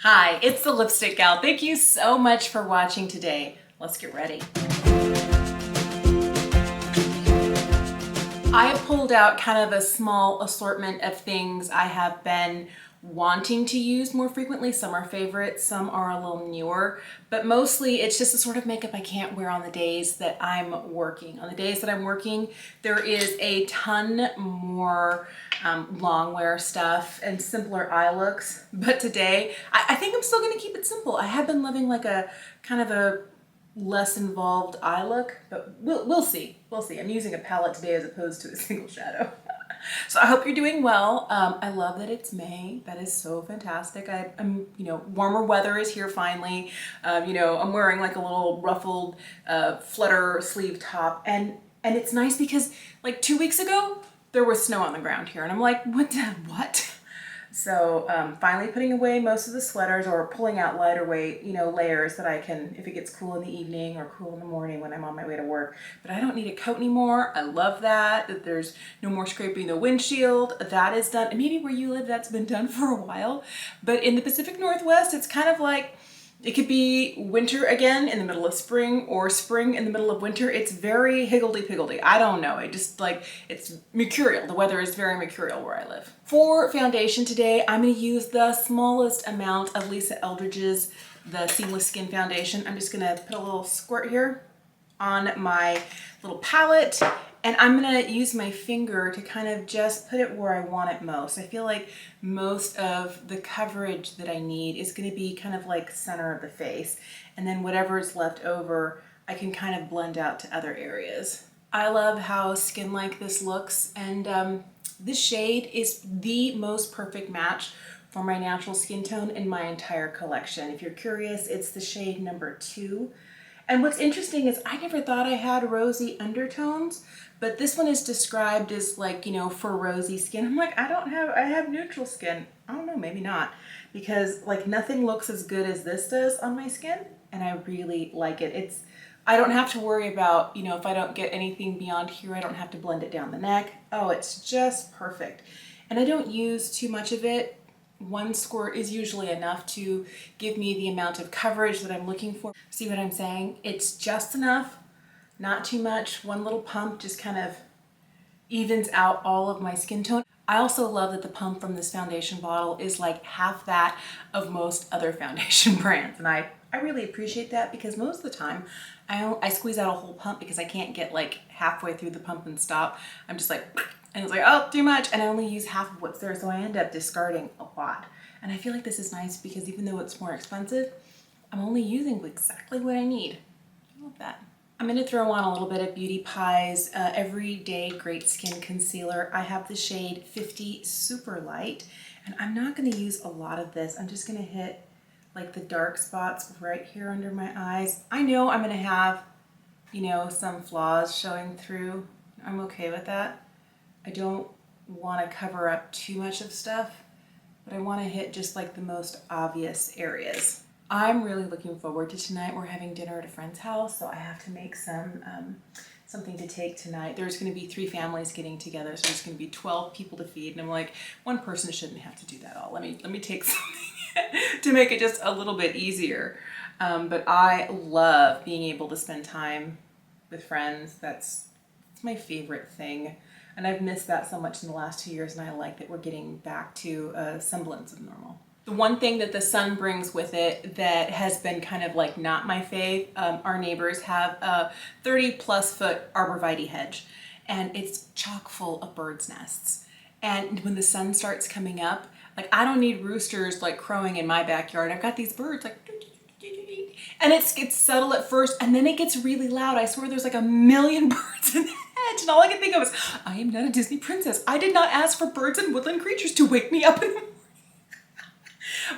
Hi, it's the Lipstick Gal. Thank you so much for watching today. Let's get ready. I have pulled out kind of a small assortment of things I have been wanting to use more frequently. Some are favorites, some are a little newer, but mostly it's just the sort of makeup I can't wear on the days that I'm working. On the days that I'm working, there is a ton more long wear stuff and simpler eye looks. But today, I think I'm still gonna keep it simple. I have been loving like a kind of a less involved eye look, but we'll see. We'll see. I'm using a palette today as opposed to a single shadow. So I hope you're doing well. I love that it's May. That is so fantastic. I'm, warmer weather is here finally. I'm wearing like a little ruffled flutter sleeve top, and it's nice because like 2 weeks ago there was snow on the ground here, and I'm like, what? So finally putting away most of the sweaters or pulling out lighter weight, layers that I can, if it gets cool in the evening or cool in the morning when I'm on my way to work. But I don't need a coat anymore. I love that there's no more scraping the windshield. That is done. And maybe where you live, that's been done for a while. But in the Pacific Northwest, it's kind of like, it could be winter again in the middle of spring or spring in the middle of winter. It's very higgledy-piggledy. I don't know. It's mercurial. The weather is very mercurial where I live. For foundation today, I'm going to use the smallest amount of Lisa Eldridge's the Seamless Skin Foundation. I'm just going to put a little squirt here on my little palette, and I'm gonna use my finger to kind of just put it where I want it most. I feel like most of the coverage that I need is gonna be kind of like center of the face, and then whatever is left over, I can kind of blend out to other areas. I love how skin like this looks, and this shade is the most perfect match for my natural skin tone in my entire collection. If you're curious, it's the shade number 2. And what's interesting is I never thought I had rosy undertones, but this one is described as like, for rosy skin. I'm like, I have neutral skin. I don't know, maybe not, because like nothing looks as good as this does on my skin, and I really like it. I don't have to worry about, if I don't get anything beyond here, I don't have to blend it down the neck. Oh, it's just perfect. And I don't use too much of it. 1 squirt is usually enough to give me the amount of coverage that I'm looking for. See what I'm saying? It's just enough, not too much. 1 little pump just kind of evens out all of my skin tone. I also love that the pump from this foundation bottle is like half that of most other foundation brands. And I really appreciate that, because most of the time I squeeze out a whole pump because I can't get like halfway through the pump and stop. I'm just like, and it's like, oh, too much. And I only use half of what's there, so I end up discarding a lot. And I feel like this is nice because even though it's more expensive, I'm only using exactly what I need. I love that. I'm going to throw on a little bit of Beauty Pie's Everyday Great Skin Concealer. I have the shade 50 Super Light, and I'm not going to use a lot of this. I'm just going to hit like the dark spots right here under my eyes. I know I'm going to have, some flaws showing through. I'm okay with that. I don't want to cover up too much of stuff, but I want to hit just like the most obvious areas. I'm really looking forward to tonight. We're having dinner at a friend's house, so I have to make something to take tonight. There's going to be 3 families getting together, so there's going to be 12 people to feed, and I'm like, one person shouldn't have to do that all. Let me take something to make it just a little bit easier. But I love being able to spend time with friends. That's my favorite thing. And I've missed that so much in the last 2 years, and I like that we're getting back to a semblance of normal. The one thing that the sun brings with it that has been kind of like not my fave, our neighbors have a 30+ foot arborvitae hedge, and it's chock full of birds' nests. And when the sun starts coming up, like I don't need roosters like crowing in my backyard. I've got these birds like, and it's subtle at first, and then it gets really loud. I swear there's like a million birds in the hedge, and all I can think of is, I am not a Disney princess. I did not ask for birds and woodland creatures to wake me up in the morning.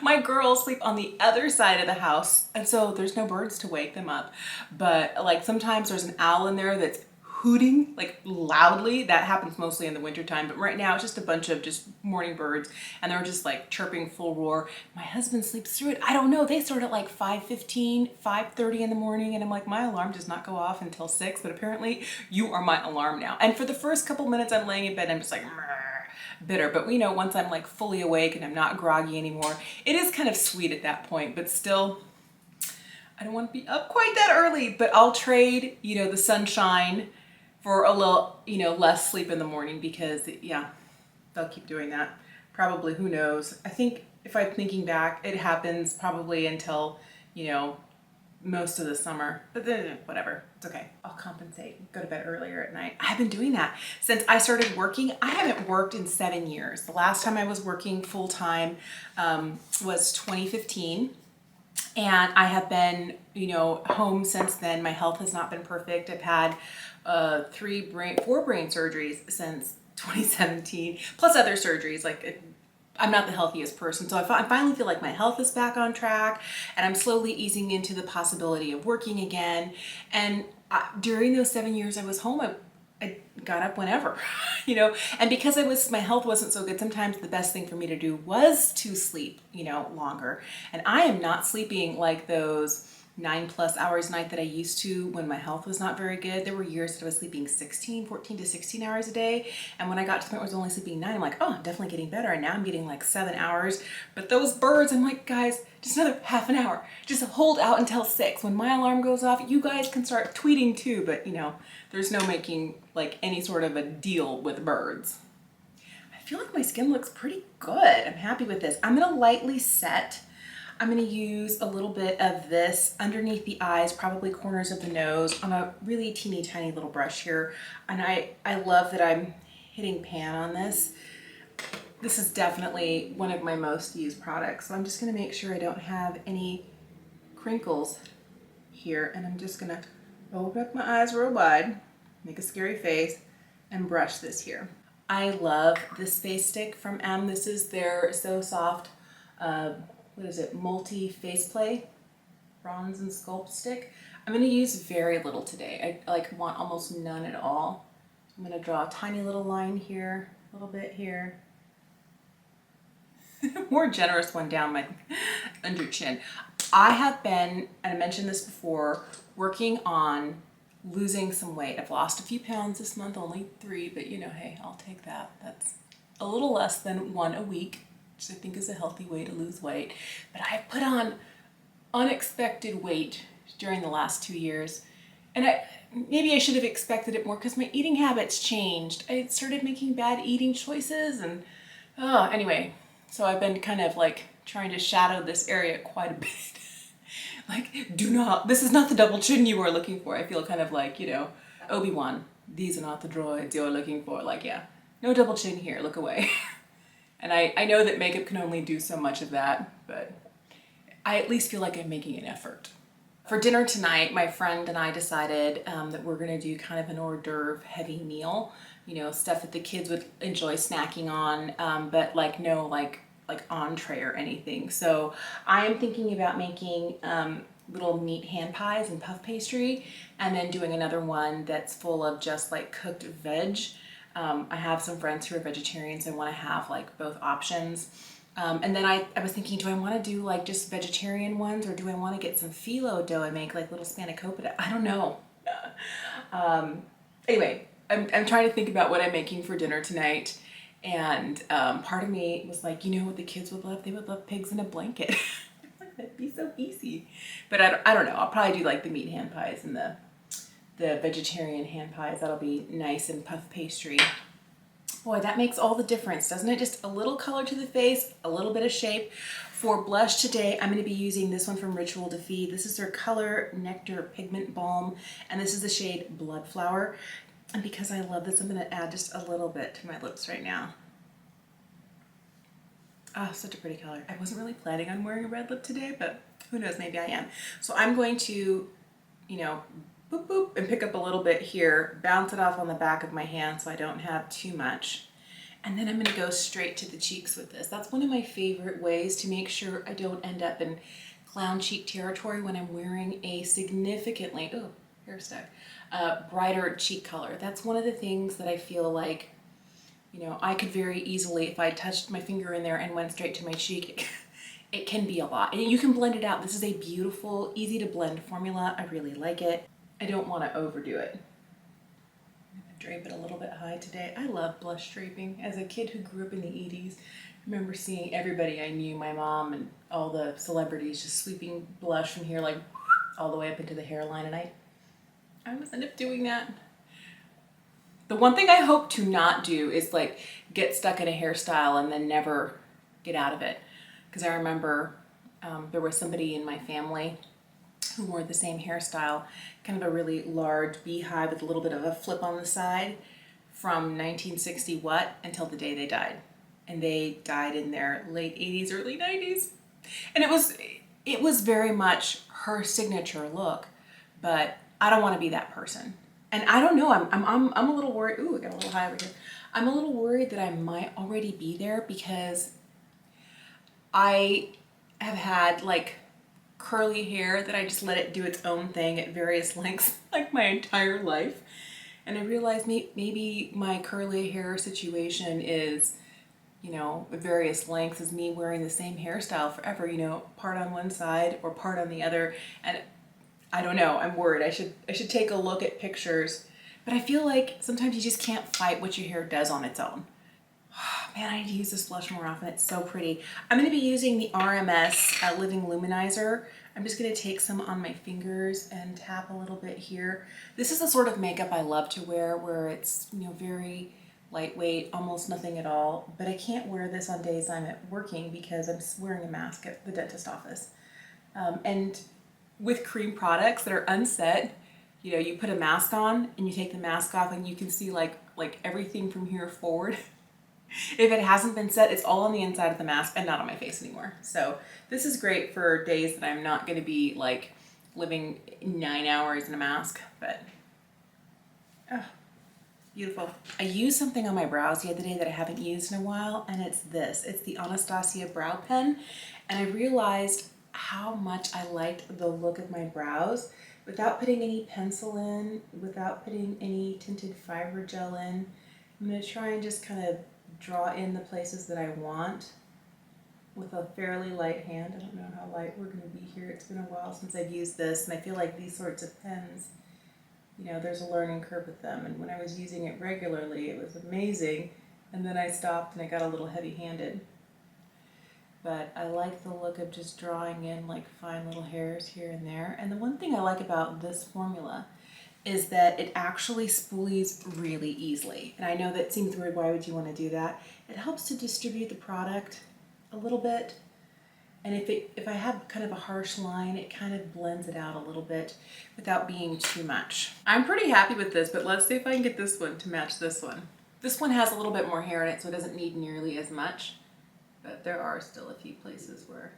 My girls sleep on the other side of the house, and so there's no birds to wake them up. But like sometimes there's an owl in there that's hooting like loudly. That happens mostly in the wintertime, but right now it's just a bunch of just morning birds, and they're just like chirping full roar. My husband sleeps through it. I don't know, they start at like 5:15, 5:30 in the morning, and I'm like, my alarm does not go off until 6, but apparently you are my alarm now. And for the first couple minutes I'm laying in bed, I'm just like, bitter, but we know once I'm like fully awake and I'm not groggy anymore, it is kind of sweet at that point, but still, I don't want to be up quite that early, but I'll trade, you know, the sunshine for a little, you know, less sleep in the morning because yeah, they'll keep doing that. Probably, who knows? I think if I'm thinking back, it happens probably until, you know, most of the summer, but then whatever, it's okay. I'll compensate, go to bed earlier at night. I've been doing that since I started working. I haven't worked in 7 years. The last time I was working full-time was 2015. And I have been, you know, home since then. My health has not been perfect. I've had 4 brain surgeries since 2017, plus other surgeries. Like I'm not the healthiest person. So I finally feel like my health is back on track and I'm slowly easing into the possibility of working again. And during those 7 years I was home, I got up whenever, you know, and because my health wasn't so good, sometimes the best thing for me to do was to sleep, you know, longer. And I am not sleeping like those 9+ hours a night that I used to when my health was not very good. There were years that I was sleeping 14 to 16 hours a day. And when I got to the point where I was only sleeping 9, I'm like, oh, I'm definitely getting better. And now I'm getting like 7 hours. But those birds, I'm like, guys, just another half an hour. Just hold out until 6. When my alarm goes off, you guys can start tweeting too. But you know, there's no making like any sort of a deal with birds. I feel like my skin looks pretty good. I'm happy with this. I'm gonna lightly set. I'm gonna use a little bit of this underneath the eyes, probably corners of the nose, on a really teeny tiny little brush here. And I love that I'm hitting pan on this. This is definitely one of my most used products. So I'm just gonna make sure I don't have any crinkles here. And I'm just gonna open up my eyes real wide, make a scary face, and brush this here. I love this face stick from M. This is their So Soft, what is it, multi FacePlay bronze and sculpt stick. I'm going to use very little today. I like want almost none at all. I'm going to draw a tiny little line here, a little bit here. More generous one down my under chin. I have been, and I mentioned this before, working on losing some weight. I've lost a few pounds this month, only 3, but you know, hey, I'll take that. That's a little less than 1 a week, which I think is a healthy way to lose weight. But I've put on unexpected weight during the last 2 years. And maybe I should have expected it more because my eating habits changed. I started making bad eating choices and anyway, so I've been kind of like trying to shadow this area quite a bit. Like, this is not the double chin you are looking for. I feel kind of like, you know, Obi-Wan, these are not the droids you're looking for. Like, yeah, no double chin here, look away. And I know that makeup can only do so much of that, but I at least feel like I'm making an effort. For dinner tonight, my friend and I decided that we're gonna do kind of an hors d'oeuvre heavy meal, you know, stuff that the kids would enjoy snacking on, but like no like entree or anything. So I am thinking about making little meat hand pies and puff pastry, and then doing another one that's full of just like cooked veg. I have some friends who are vegetarians and want to have like both options. And then I was thinking, do I want to do like just vegetarian ones, or do I want to get some phyllo dough and make like little spanakopita? I don't know. Anyway, I'm trying to think about what I'm making for dinner tonight. And part of me was like, you know what the kids would love? They would love pigs in a blanket. Like, that'd be so easy. But I don't know. I'll probably do like the meat hand pies and the vegetarian hand pies. That'll be nice, and puff pastry. Boy, that makes all the difference, doesn't it? Just a little color to the face, a little bit of shape. For blush today, I'm going to be using this one from Rituel de Fille. This is their Color Nectar Pigment Balm, and this is the shade Bloodflower. And because I love this, I'm going to add just a little bit to my lips right now. Ah, such a pretty color. I wasn't really planning on wearing a red lip today, but who knows, maybe I am. So I'm going to, you know, boop, boop, and pick up a little bit here, bounce it off on the back of my hand so I don't have too much. And then I'm gonna go straight to the cheeks with this. That's one of my favorite ways to make sure I don't end up in clown cheek territory when I'm wearing a significantly, oh, hair stuck, brighter cheek color. That's one of the things that I feel like, you know, I could very easily, if I touched my finger in there and went straight to my cheek, it can be a lot. And you can blend it out. This is a beautiful, easy to blend formula. I really like it. I don't want to overdo it. I'm drape it a little bit high today. I love blush draping. As a kid who grew up in the 80s, I remember seeing everybody I knew, my mom and all the celebrities, just sweeping blush from here like all the way up into the hairline, and I almost end up doing that. The one thing I hope to not do is like get stuck in a hairstyle and then never get out of it. Because I remember there was somebody in my family who wore the same hairstyle, kind of a really large beehive with a little bit of a flip on the side, from 1960 what until the day they died. And they died in their late 80s, early 90s. And it was very much her signature look, but I don't want to be that person. And I don't know, I'm a little worried. Ooh, I got a little high over here. I'm a little worried that I might already be there because I have had like curly hair that I just let it do its own thing at various lengths like my entire life. And I realized maybe my curly hair situation is, you know, at various lengths is me wearing the same hairstyle forever, you know, part on one side or part on the other. And I don't know, I'm worried. I should take a look at pictures, but I feel like sometimes you just can't fight what your hair does on its own. Man, I need to use this blush more often. It's so pretty. I'm going to be using the RMS Living Luminizer. I'm just going to take some on my fingers and tap a little bit here. This is the sort of makeup I love to wear, where it's, you know, very lightweight, almost nothing at all. But I can't wear this on days I'm at working because I'm wearing a mask at the dentist office. And with cream products that are unset, you know, you put a mask on and you take the mask off and you can see like everything from here forward. If it hasn't been set, it's all on the inside of the mask and not on my face anymore. So this is great for days that I'm not going to be like living 9 hours in a mask, but oh, beautiful. I used something on my brows the other day that I haven't used in a while, and it's this. It's the Anastasia brow pen, and I realized how much I liked the look of my brows without putting any pencil in, without putting any tinted fiber gel in. I'm going to try and just kind of draw in the places that I want with a fairly light hand. I don't know how light we're going to be here. It's been a while since I've used this, and I feel like these sorts of pens, you know, there's a learning curve with them. And when I was using it regularly, it was amazing. And then I stopped and I got a little heavy-handed. But I like the look of just drawing in like fine little hairs here and there. And the one thing I like about this formula is that it actually spoolies really easily. And I know that seems weird, why would you want to do that? It helps to distribute the product a little bit. And if I have kind of a harsh line, it kind of blends it out a little bit without being too much. I'm pretty happy with this, but let's see if I can get this one to match this one. This one has a little bit more hair in it, so it doesn't need nearly as much, but there are still a few places where,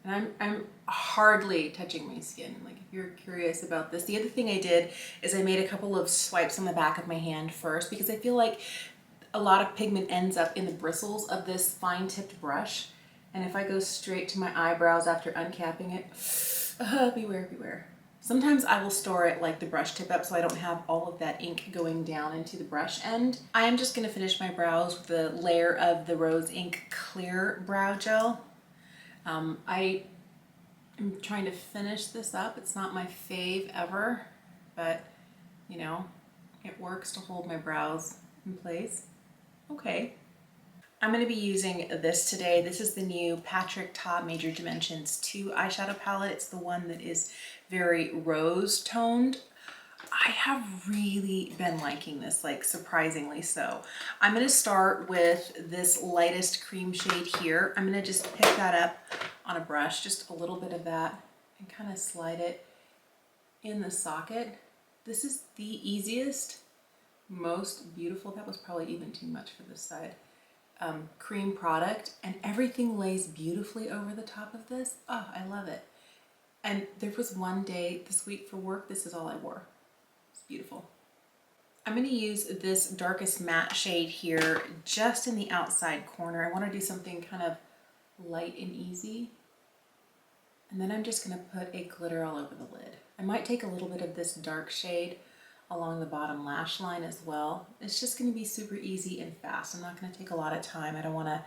and I'm hardly touching my skin. Like if you're curious about this, the other thing I did is I made a couple of swipes on the back of my hand first, because I feel like a lot of pigment ends up in the bristles of this fine tipped brush. And if I go straight to my eyebrows after uncapping it, beware, beware. Sometimes I will store it like the brush tip up so I don't have all of that ink going down into the brush end. I am just gonna finish my brows with a layer of the Rose Ink Clear Brow Gel. I am trying to finish this up. It's not my fave ever, but you know, it works to hold my brows in place. Okay. I'm going to be using this today. This is the new Patrick Ta Major Dimensions 2 eyeshadow palette. It's the one that is very rose toned. I have really been liking this, like surprisingly so. I'm going to start with this lightest cream shade here. I'm going to just pick that up on a brush, just a little bit of that, and kind of slide it in the socket. This is the easiest, most beautiful, that was probably even too much for this side, cream product, and everything lays beautifully over the top of this. Oh, I love it. And there was one day this week for work, this is all I wore. It's beautiful. I'm going to use this darkest matte shade here just in the outside corner. I want to do something kind of light and easy. And then I'm just going to put a glitter all over the lid. I might take a little bit of this dark shade along the bottom lash line as well. It's just going to be super easy and fast. I'm not going to take a lot of time. I don't want to,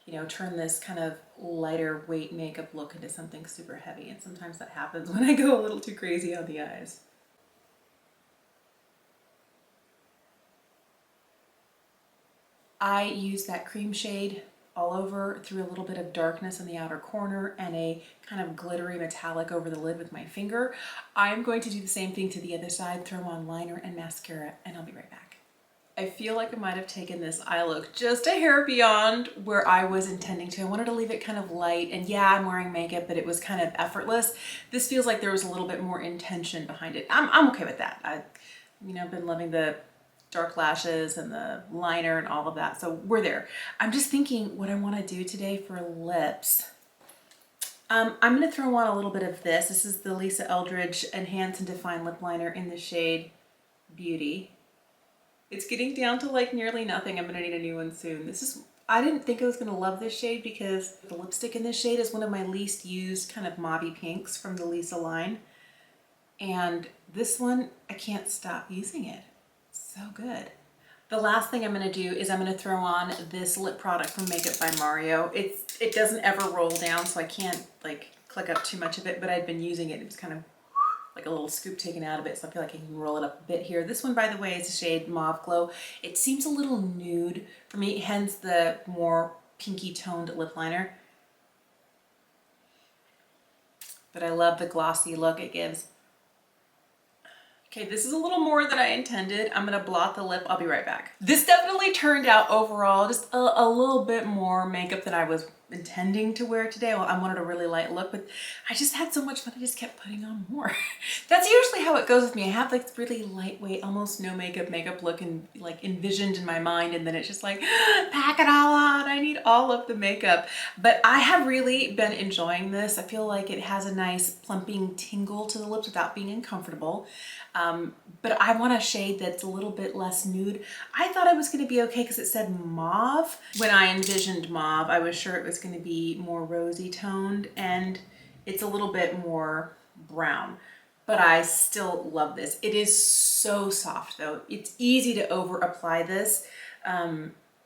you know, turn this kind of lighter weight makeup look into something super heavy. And sometimes that happens when I go a little too crazy on the eyes. I use that cream shade all over through a little bit of darkness in the outer corner and a kind of glittery metallic over the lid with my finger. I'm going to do the same thing to the other side, throw on liner and mascara, and I'll be right back. I feel like I might have taken this eye look just a hair beyond where I was intending to. I wanted to leave it kind of light, and yeah, I'm wearing makeup, but it was kind of effortless. This feels like there was a little bit more intention behind it. I'm okay with that. I've been loving the dark lashes and the liner and all of that, so we're there. I'm just thinking what I want to do today for lips. I'm going to throw on a little bit of this. This is the Lisa Eldridge Enhance and Define Lip Liner in the shade Beauty. It's getting down to like nearly nothing. I'm gonna need a new one soon. I didn't think I was gonna love this shade because the lipstick in this shade is one of my least used kind of mauve pinks from the Lisa line. And this one, I can't stop using it. It's so good. The last thing I'm gonna do is I'm gonna throw on this lip product from Makeup by Mario. It doesn't ever roll down, so I can't like click up too much of it, but I've been using it. It was kind of like a little scoop taken out of it, so I feel like I can roll it up a bit here. This one, by the way, is the shade Mauve Glow. It seems a little nude for me, hence the more pinky toned lip liner. But I love the glossy look it gives. Okay, this is a little more than I intended. I'm gonna blot the lip. I'll be right back. This definitely turned out overall just a little bit more makeup than I was intending to wear today. Well, I wanted a really light look, but I just had so much fun, I just kept putting on more. That's usually how it goes with me. I have like really lightweight, almost no makeup look and like envisioned in my mind, and then it's just like, pack it all on. I need all of the makeup. But I have really been enjoying this. I feel like it has a nice plumping tingle to the lips without being uncomfortable. But I want a shade that's a little bit less nude. I thought I was going to be okay because it said mauve. When I envisioned mauve, I was sure it was going to be more rosy toned, and it's a little bit more brown. But I still love this. It is so soft though. It's easy to over apply this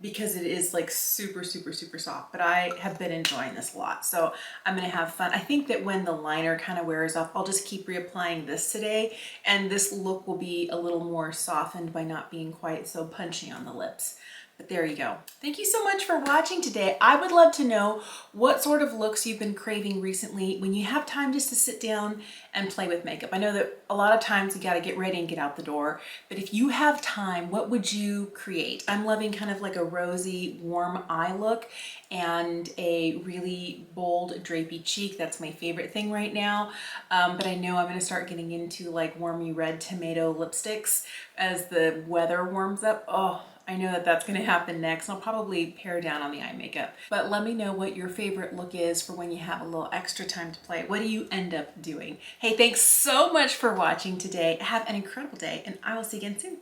because it is like super soft, but I have been enjoying this a lot. So I'm gonna have fun. I think that when the liner kind of wears off, I'll just keep reapplying this today, and this look will be a little more softened by not being quite so punchy on the lips. But there you go. Thank you so much for watching today. I would love to know what sort of looks you've been craving recently when you have time just to sit down and play with makeup. I know that a lot of times you gotta get ready and get out the door, but if you have time, what would you create? I'm loving kind of like a rosy, warm eye look and a really bold, drapey cheek. That's my favorite thing right now. But I know I'm gonna start getting into like warmy red tomato lipsticks as the weather warms up. Oh, I know that that's going to happen next. I'll probably pare down on the eye makeup. But let me know what your favorite look is for when you have a little extra time to play. What do you end up doing? Hey, thanks so much for watching today. Have an incredible day, and I will see you again soon.